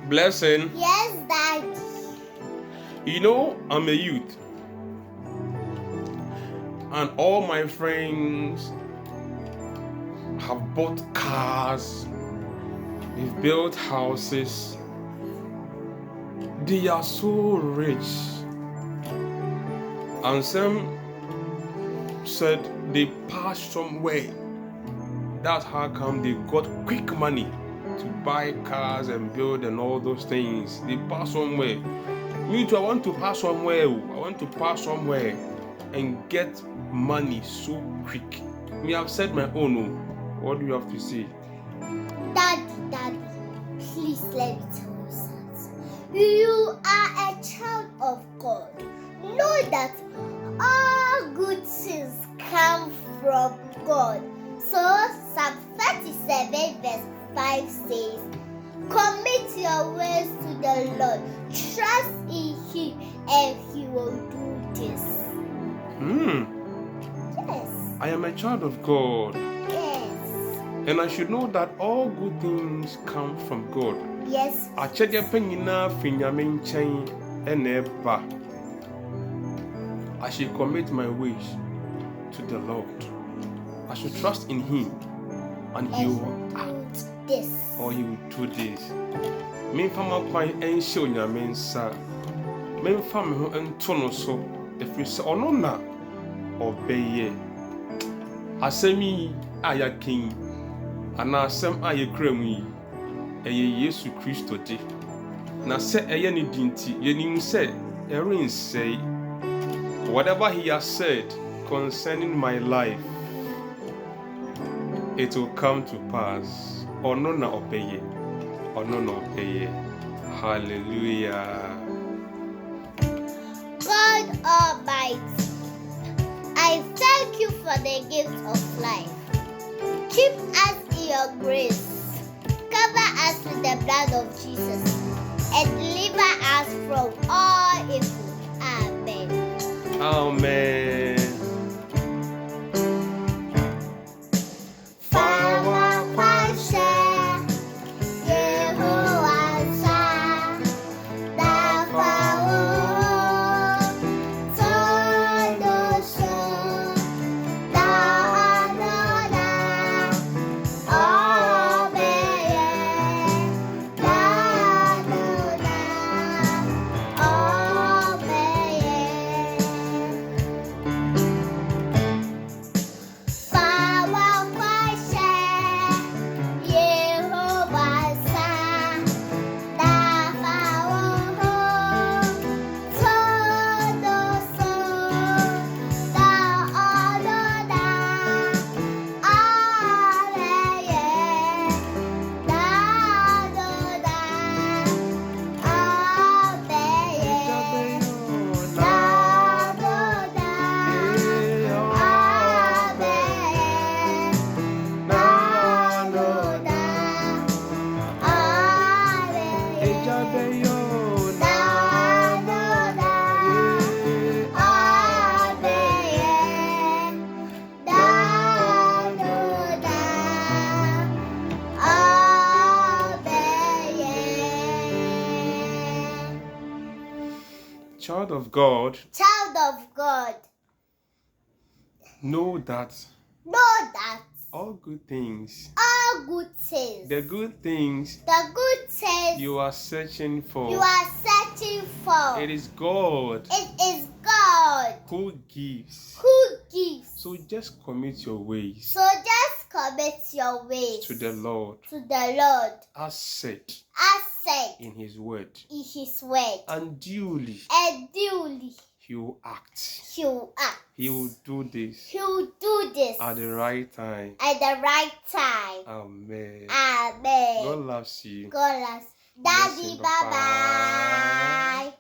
Blessing. Yes, Daddy. You know, I'm a youth. And all my friends have bought cars. They've built houses. They are so rich. And some said they passed somewhere. That's how come they got quick money to buy cars and build and all those things. They pass somewhere. Me too, I want to pass somewhere. I want to pass somewhere and get money so quick. Me, I've said my own. What do you have to say? Daddy, please let me tell you something. You are a child of God. Know that all good things come from God. So Psalm 37 verse 5 says, commit your ways to the Lord. Trust in Him and He will do this. Yes. I am a child of God. Yes. And I should know that all good things come from God. Yes. Achede penyina finyame nchen eneba. I should commit my ways to the Lord. I should trust in Him, and He will act this, or He will do this. Me fama kwan enhye onyame nsa. Me fa me ho ento no so. Efiri se ono na ɔbɛyɛ. Asɛm yi a yɛakan ana asɛm a yɛkura mu yi ɛyɛ Yesu Kristo de. Na sɛ ɛyɛ ne di nti yɛnim sɛ ɛrensɛe. Whatever He has said concerning my life, it will come to pass. Ono na ɔbɛyɛ. Ono na ɔbɛyɛ. Hallelujah. God Almighty, I thank you for the gift of life. Keep us in your grace. Cover us with the blood of Jesus and deliver us from all evil. Amen. Amen. Child of God, know that all good things, the good things you are searching for, it is God who gives. So just commit your ways to the Lord, as said in His word, and duly He will act. He will do this at the right time. Amen. God loves you. Daddy, bye-bye.